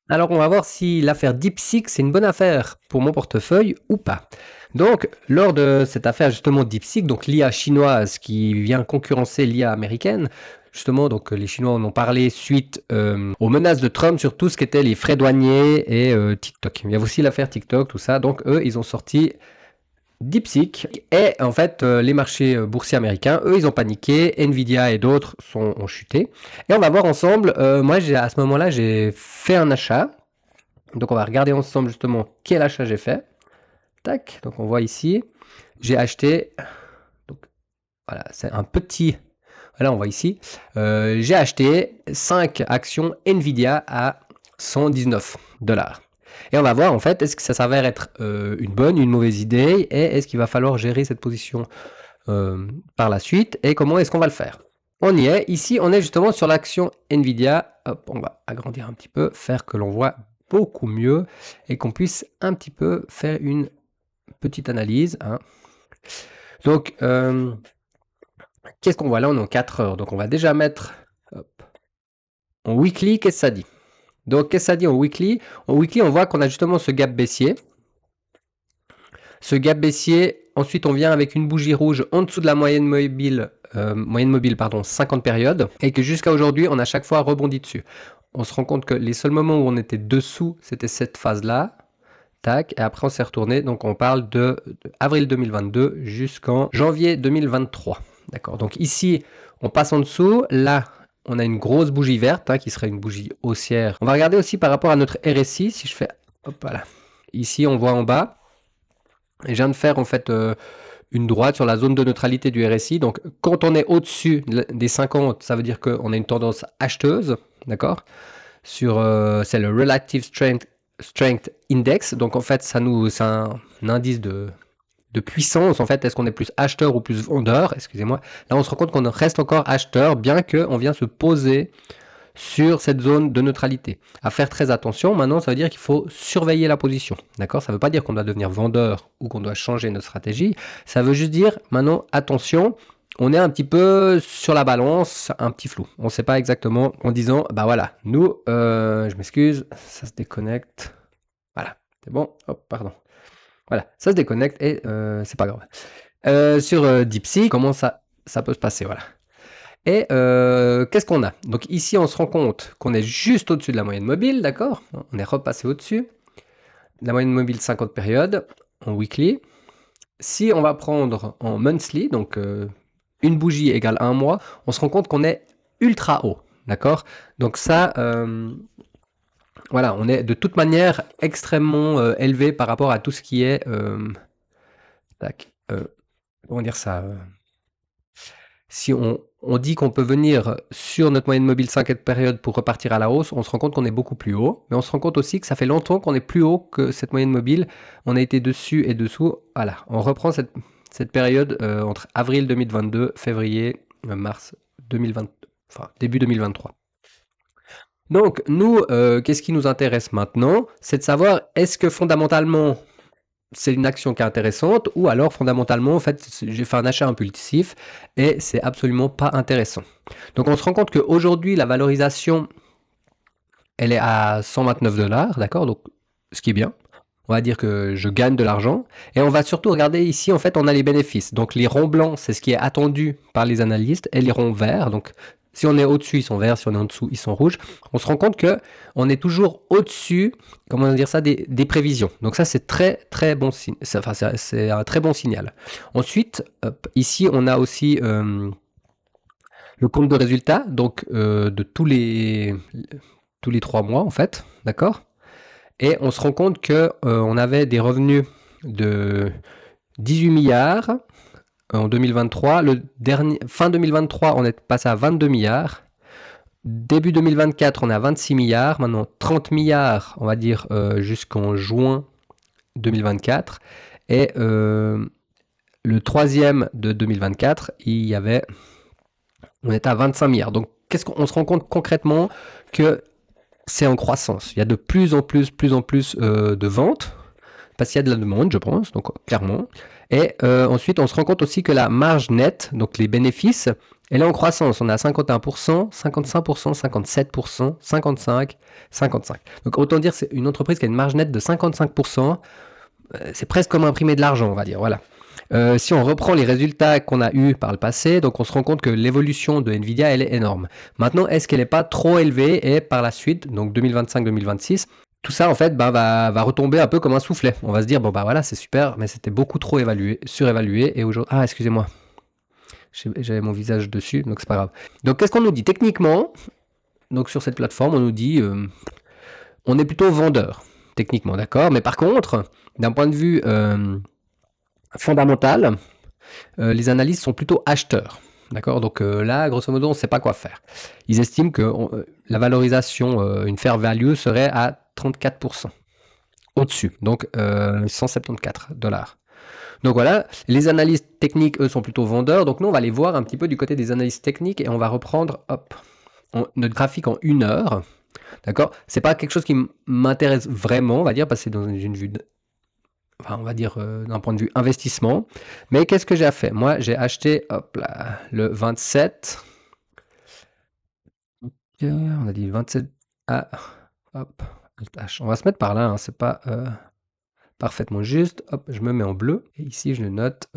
Alors, on va voir si l'affaire DeepSeek, c'est une bonne affaire pour mon portefeuille ou pas. Donc, lors de cette affaire justement DeepSeek, donc l'IA chinoise qui vient concurrencer l'IA américaine, justement, donc les Chinois en ont parlé suite aux menaces de Trump sur tout ce qui était les frais douaniers et TikTok. Il y a aussi l'affaire TikTok, tout ça. Donc, eux, ils ont sorti DeepSeek et en fait les marchés boursiers américains, eux, ils ont paniqué, Nvidia et d'autres ont chuté. Et on va voir ensemble, moi à ce moment-là, j'ai fait un achat. Donc on va regarder ensemble justement quel achat j'ai fait. Tac, donc on voit ici, j'ai acheté, donc voilà, c'est un petit, voilà on voit ici, j'ai acheté 5 actions Nvidia à 119 dollars. Et on va voir en fait, est-ce que ça s'avère être une bonne, une mauvaise idée, et est-ce qu'il va falloir gérer cette position par la suite, et comment est-ce qu'on va le faire. On y est, ici on est justement sur l'action Nvidia, hop, on va agrandir un petit peu, faire que l'on voit beaucoup mieux, et qu'on puisse un petit peu faire une petite analyse. Hein. Donc, qu'est-ce qu'on voit là? On est en 4 heures, donc on va déjà mettre hop, en weekly, qu'est-ce que ça dit? Donc, qu'est-ce que ça dit en weekly? En weekly, on voit qu'on a justement ce gap baissier. Ce gap baissier, ensuite on vient avec une bougie rouge en dessous de la moyenne mobile, pardon, 50 périodes, et que jusqu'à aujourd'hui, on a chaque fois rebondi dessus. On se rend compte que les seuls moments où on était dessous, c'était cette phase-là. Tac, et après on s'est retourné, donc on parle de avril 2022 jusqu'en janvier 2023. D'accord, donc ici, on passe en dessous, là, on a une grosse bougie verte, hein, qui serait une bougie haussière. On va regarder aussi par rapport à notre RSI, si je fais, hop, voilà. Ici, on voit en bas, et je viens de faire en fait une droite sur la zone de neutralité du RSI. Donc quand on est au-dessus des 50, ça veut dire qu'on a une tendance acheteuse, d'accord. C'est le Relative Strength Index. Donc en fait, c'est un indice de puissance. En fait, est-ce qu'on est plus acheteur ou plus vendeur? Excusez-moi. Là, on se rend compte qu'on reste encore acheteur, bien qu'on vient se poser sur cette zone de neutralité. À faire très attention, maintenant ça veut dire qu'il faut surveiller la position. D'accord? Ça ne veut pas dire qu'on doit devenir vendeur ou qu'on doit changer notre stratégie. Ça veut juste dire maintenant attention, on est un petit peu sur la balance, un petit flou. On ne sait pas exactement en disant, bah voilà, nous, je m'excuse, ça se déconnecte. Voilà, c'est bon, hop, pardon. Voilà, ça se déconnecte et c'est pas grave. Sur DeepSeek, comment ça peut se passer, voilà. Et qu'est-ce qu'on a? Donc ici, on se rend compte qu'on est juste au-dessus de la moyenne mobile, d'accord? On est repassé au-dessus. La moyenne mobile 50 périodes en weekly. Si on va prendre en monthly, donc une bougie égale un mois, on se rend compte qu'on est ultra haut, d'accord? Donc ça, voilà, on est de toute manière extrêmement élevé par rapport à tout ce qui est... tac, comment dire ça si on dit qu'on peut venir sur notre moyenne mobile 5 périodes pour repartir à la hausse, on se rend compte qu'on est beaucoup plus haut. Mais on se rend compte aussi que ça fait longtemps qu'on est plus haut que cette moyenne mobile. On a été dessus et dessous. Voilà, on reprend cette période entre avril 2022, février, mars 2020, enfin début 2023. Donc nous, qu'est-ce qui nous intéresse maintenant? C'est de savoir est-ce que fondamentalement c'est une action qui est intéressante ou alors fondamentalement en fait j'ai fait un achat impulsif et c'est absolument pas intéressant. Donc on se rend compte qu'aujourd'hui la valorisation elle est à 129 dollars, d'accord, donc ce qui est bien. On va dire que je gagne de l'argent et on va surtout regarder ici en fait on a les bénéfices. Donc les ronds blancs c'est ce qui est attendu par les analystes et les ronds verts donc si on est au-dessus, ils sont verts. Si on est en dessous, ils sont rouges. On se rend compte que on est toujours au-dessus, comment dire ça, des prévisions. Donc ça, c'est très très bon signe. Enfin, c'est un très bon signal. Ensuite, hop, ici, on a aussi le compte de résultats, donc de tous les 3 mois en fait, d'accord. Et on se rend compte que on avait des revenus de 18 milliards en 2023. Fin 2023, on est passé à 22 milliards. Début 2024, on est à 26 milliards. Maintenant, 30 milliards, on va dire, jusqu'en juin 2024. Et le troisième de 2024, on était à 25 milliards. Donc, qu'est-ce qu'on se rend compte concrètement que c'est en croissance. Il y a de plus en plus de ventes parce qu'il y a de la demande, je pense, donc clairement. Et ensuite, on se rend compte aussi que la marge nette, donc les bénéfices, elle est en croissance. On a 51%, 55%, 57%, 55%, 55%. Donc autant dire c'est une entreprise qui a une marge nette de 55%. C'est presque comme imprimer de l'argent, on va dire. Voilà. Si on reprend les résultats qu'on a eus par le passé, donc on se rend compte que l'évolution de Nvidia, elle est énorme. Maintenant, est-ce qu'elle n'est pas trop élevée? Et par la suite, donc 2025-2026, tout ça en fait va retomber un peu comme un soufflet. On va se dire, bon bah voilà, c'est super, mais c'était beaucoup trop surévalué. Et aujourd'hui, ah excusez-moi, j'avais mon visage dessus, donc c'est pas grave. Donc qu'est-ce qu'on nous dit techniquement? Donc sur cette plateforme, on nous dit, on est plutôt vendeur, techniquement, d'accord. Mais par contre, d'un point de vue fondamental, les analystes sont plutôt acheteurs. D'accord. Donc là, grosso modo, on ne sait pas quoi faire. Ils estiment que la valorisation, une fair value, serait à 34%. Au-dessus. Donc 174 $. Donc voilà, les analystes techniques, eux, sont plutôt vendeurs. Donc nous, on va aller voir un petit peu du côté des analystes techniques et on va reprendre notre graphique en 1 heure. D'accord. C'est pas quelque chose qui m'intéresse vraiment, on va dire, parce que c'est dans une vue on va dire d'un point de vue investissement. Mais qu'est-ce que j'ai fait? Moi, j'ai acheté, hop là, le 27. On a dit 27. Ah, hop. On va se mettre par là, hein, c'est pas parfaitement juste. Hop, je me mets en bleu. Et ici, je le note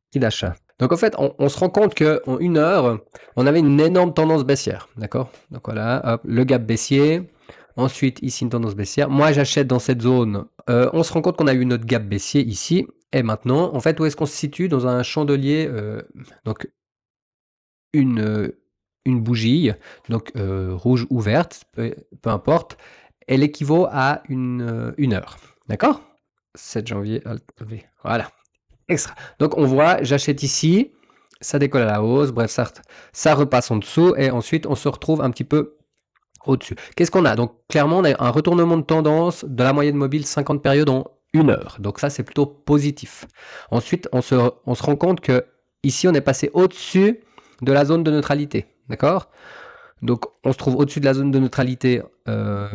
prix d'achat. Donc en fait, on se rend compte qu'en 1 heure, on avait une énorme tendance baissière. D'accord. Donc voilà, hop, le gap baissier. Ensuite, ici, une tendance baissière. Moi, j'achète dans cette zone. On se rend compte qu'on a eu notre gap baissier ici. Et maintenant, en fait, où est-ce qu'on se situe? Dans un chandelier, donc une bougie, donc rouge ou verte, peu importe. Elle équivaut à une heure. D'accord? 7 janvier, voilà. Extra. Donc on voit, j'achète ici, ça décolle à la hausse, bref, ça repasse en dessous, et ensuite on se retrouve un petit peu au-dessus. Qu'est-ce qu'on a? Donc clairement, on a un retournement de tendance de la moyenne mobile 50 périodes en 1 heure. Donc ça, c'est plutôt positif. Ensuite, on se rend compte que ici, on est passé au-dessus de la zone de neutralité. D'accord? Donc on se trouve au-dessus de la zone de neutralité en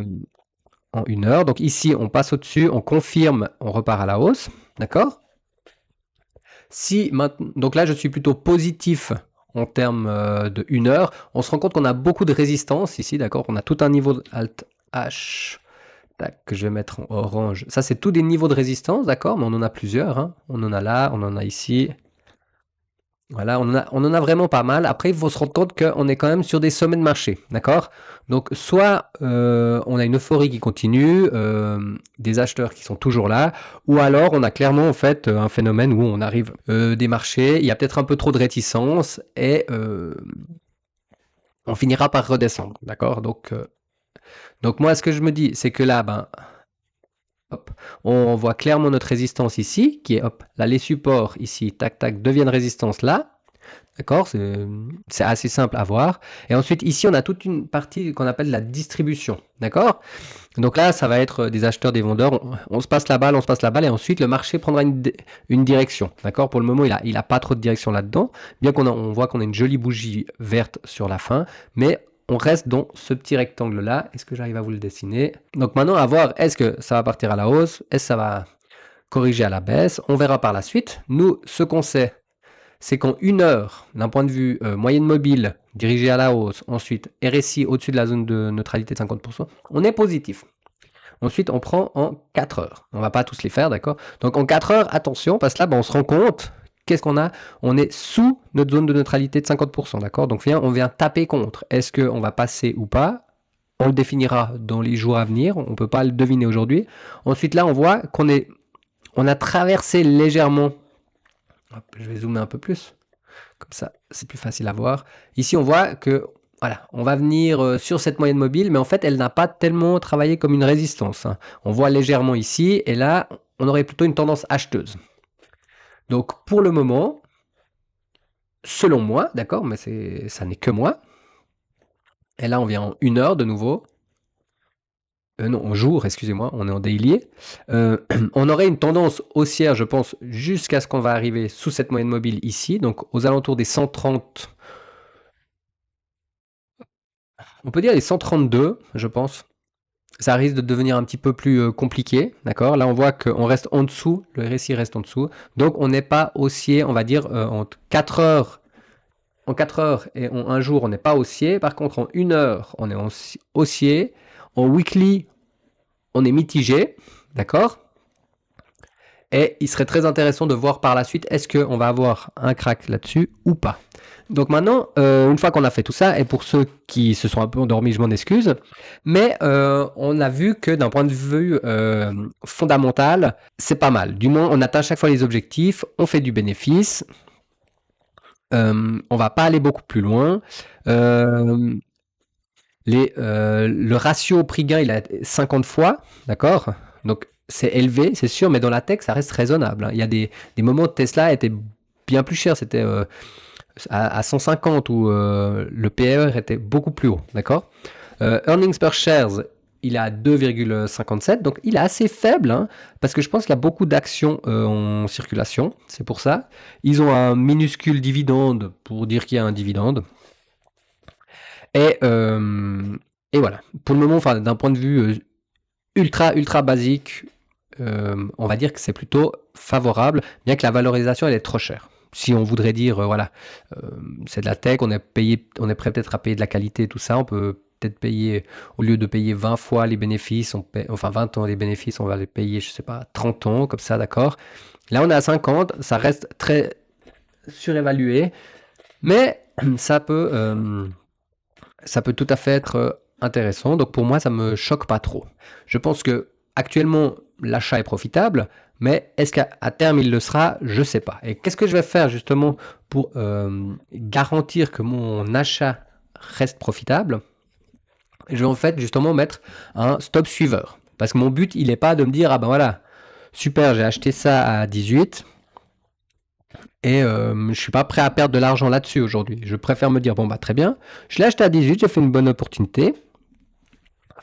1 heure. Donc ici, on passe au-dessus, on confirme, on repart à la hausse. D'accord? Donc là, je suis plutôt positif en termes de 1 heure. On se rend compte qu'on a beaucoup de résistance ici, d'accord? On a tout un niveau de Alt H, tac, que je vais mettre en orange. Ça, c'est tous des niveaux de résistance, d'accord? Mais on en a plusieurs, hein. On en a là, on en a ici. Voilà, on en a vraiment pas mal. Après, il faut se rendre compte qu'on est quand même sur des sommets de marché, d'accord? Donc, soit on a une euphorie qui continue, des acheteurs qui sont toujours là, ou alors on a clairement en fait un phénomène où on arrive des marchés, il y a peut-être un peu trop de réticence et on finira par redescendre, d'accord? Donc moi, ce que je me dis, c'est que là, hop, on voit clairement notre résistance ici, qui est, hop, là, les supports ici, tac, tac, deviennent résistance là. D'accord, c'est assez simple à voir. Et ensuite, ici, on a toute une partie qu'on appelle la distribution. D'accord. Donc là, ça va être des acheteurs, des vendeurs. On se passe la balle, et ensuite, le marché prendra une direction. D'accord. Pour le moment, il a pas trop de direction là-dedans. Bien on voit qu'on a une jolie bougie verte sur la fin. Mais on reste dans ce petit rectangle-là. Est-ce que j'arrive à vous le dessiner? Donc maintenant, à voir, est-ce que ça va partir à la hausse? Est-ce que ça va corriger à la baisse? On verra par la suite. Nous, ce qu'on sait, c'est qu'en 1 heure, d'un point de vue moyenne mobile, dirigée à la hausse, ensuite RSI au-dessus de la zone de neutralité de 50%, on est positif. Ensuite, on prend en 4 heures. On ne va pas tous les faire, d'accord? Donc en 4 heures, attention, parce que là, on se rend compte, qu'est-ce qu'on a? On est sous notre zone de neutralité de 50%, d'accord? Donc on vient taper contre. Est-ce qu'on va passer ou pas? On le définira dans les jours à venir, on ne peut pas le deviner aujourd'hui. Ensuite, là, on voit on a traversé légèrement. Hop, je vais zoomer un peu plus. Comme ça, c'est plus facile à voir. Ici, on voit que voilà, on va venir sur cette moyenne mobile, mais en fait, elle n'a pas tellement travaillé comme une résistance, hein. On voit légèrement ici, et là, on aurait plutôt une tendance acheteuse. Donc, pour le moment, selon moi, d'accord, mais ça n'est que moi. Et là, on vient en 1 heure de nouveau. Non, en jour, excusez-moi, on est en daily. On aurait une tendance haussière, je pense, jusqu'à ce qu'on va arriver sous cette moyenne mobile ici, donc aux alentours des 130. On peut dire les 132, je pense. ça risque de devenir un petit peu plus compliqué, d'accord? Là, on voit qu'on reste en dessous, le RSI reste en dessous, donc on n'est pas haussier, on va dire, en 4 heures. En 4 heures et en un jour, on n'est pas haussier. Par contre, en une heure, on est haussier. En weekly, on est mitigé, d'accord? Et il serait très intéressant de voir par la suite, est-ce qu'on va avoir un crack là-dessus ou pas. Donc maintenant, une fois qu'on a fait tout ça, et pour ceux qui se sont un peu endormis, je m'en excuse, mais on a vu que d'un point de vue fondamental, c'est pas mal. Du moins, on atteint chaque fois les objectifs, on fait du bénéfice, on va pas aller beaucoup plus loin. Le ratio prix-gain, il a 50 fois, d'accord? Donc c'est élevé, c'est sûr, mais dans la tech, ça reste raisonnable, hein. Il y a des moments où Tesla était bien plus cher, c'était à 150 où le PER était beaucoup plus haut, d'accord? Earnings per shares, il est à 2,57, donc il est assez faible, hein, parce que je pense qu'il y a beaucoup d'actions en circulation, c'est pour ça. Ils ont un minuscule dividende pour dire qu'il y a un dividende. Et, euh, et voilà. Pour le moment, enfin, d'un point de vue ultra basique, on va dire que c'est plutôt favorable, bien que la valorisation elle est trop chère. Si on voudrait dire, voilà, euh, c'est de la tech, on est prêt peut-être à payer de la qualité, tout ça, on peut peut-être payer, au lieu de payer 20 fois les bénéfices, enfin 20 ans les bénéfices, on va les payer, je sais pas, 30 ans, comme ça, d'accord. Là, on est à 50, ça reste très surévalué, mais ça peut, ça peut tout à fait être intéressant. Donc pour moi, ça me choque pas trop. Je pense que actuellement l'achat est profitable, mais est-ce qu'à terme il le sera? Je sais pas. Et qu'est-ce que je vais faire justement pour garantir que mon achat reste profitable? Je vais en fait justement mettre un stop suiveur. Parce que mon but, il n'est pas de me dire, ah ben voilà, super, j'ai acheté ça à 18 et je suis pas prêt à perdre de l'argent là-dessus aujourd'hui. Je préfère me dire, bon bah très bien, je l'ai acheté à 18, j'ai fait une bonne opportunité.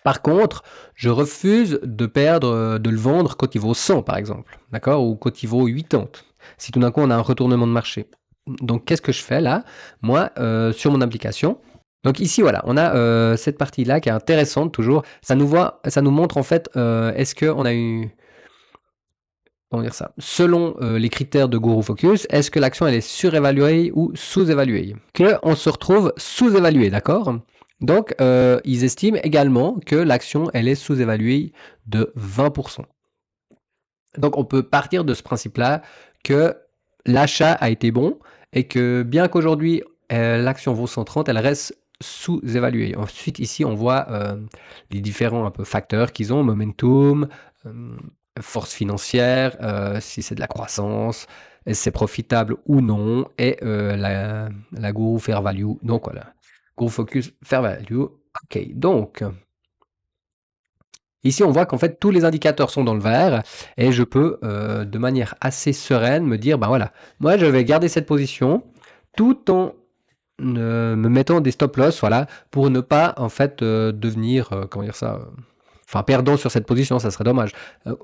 Par contre, je refuse de perdre, de le vendre quand il vaut 100 par exemple, d'accord? Ou quand il vaut 80. Si tout d'un coup on a un retournement de marché. Donc qu'est-ce que je fais là? Moi, sur mon application. Donc ici voilà, on a cette partie-là qui est intéressante toujours. Ça nous montre en fait, est-ce qu'on a eu, comment dire ça? Selon les critères de Guru Focus, est-ce que l'action elle est surévaluée ou sous-évaluée? Que on se retrouve sous-évalué, d'accord? Donc ils estiment également que l'action elle est sous-évaluée de 20%. Donc on peut partir de ce principe-là que l'achat a été bon et que bien qu'aujourd'hui l'action vaut 130, elle reste sous-évaluée. Ensuite ici on voit les différents un peu facteurs qu'ils ont, momentum, euh, force financière, si c'est de la croissance, est-ce que c'est profitable ou non, et la Guru Fair Value. Donc voilà, Guru Focus Fair Value. Ok, donc ici, on voit qu'en fait, tous les indicateurs sont dans le vert et je peux, de manière assez sereine, me dire, ben voilà, moi, je vais garder cette position tout en me mettant des stop loss, voilà, pour ne pas, en fait, devenir, comment dire ça, enfin, perdant sur cette position, ça serait dommage.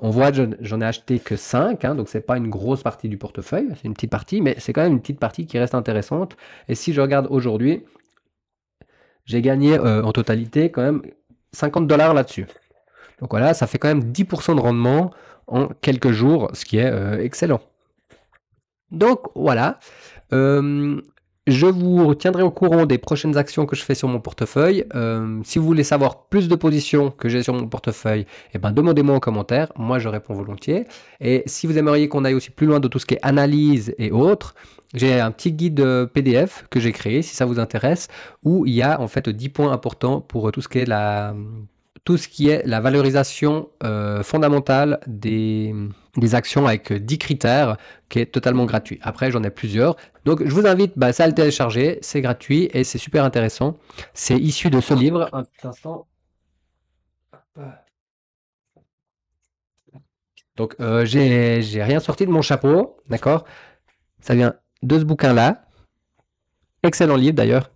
On voit, j'en ai acheté que 5, hein, donc c'est pas une grosse partie du portefeuille, c'est une petite partie, mais c'est quand même une petite partie qui reste intéressante. Et si je regarde aujourd'hui, j'ai gagné en totalité quand même 50 dollars là-dessus. Donc voilà, ça fait quand même 10% de rendement en quelques jours, ce qui est excellent. Donc voilà, euh, je vous tiendrai au courant des prochaines actions que je fais sur mon portefeuille. Si vous voulez savoir plus de positions que j'ai sur mon portefeuille, eh ben demandez-moi en commentaire, moi je réponds volontiers. Et si vous aimeriez qu'on aille aussi plus loin de tout ce qui est analyse et autres, j'ai un petit guide PDF que j'ai créé, si ça vous intéresse, où il y a en fait 10 points importants pour tout ce qui est la valorisation fondamentale des actions avec 10 critères, qui est totalement gratuit. Après, j'en ai plusieurs. Donc, je vous invite ça à le télécharger. C'est gratuit et c'est super intéressant. C'est issu de ce livre. Un petit instant. Donc, j'ai rien sorti de mon chapeau. D'accord? Ça vient de ce bouquin-là. Excellent livre d'ailleurs.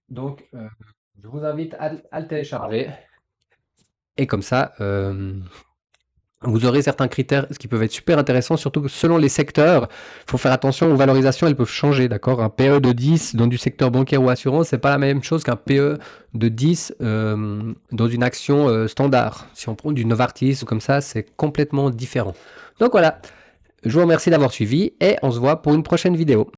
Donc, je vous invite à le télécharger. Et comme ça, Vous aurez certains critères qui peuvent être super intéressants, surtout que selon les secteurs. Il faut faire attention aux valorisations, elles peuvent changer, d'accord? Un PE de 10 dans du secteur bancaire ou assurance, c'est pas la même chose qu'un PE de 10 dans une action standard. Si on prend du Novartis ou comme ça, c'est complètement différent. Donc voilà, je vous remercie d'avoir suivi et on se voit pour une prochaine vidéo.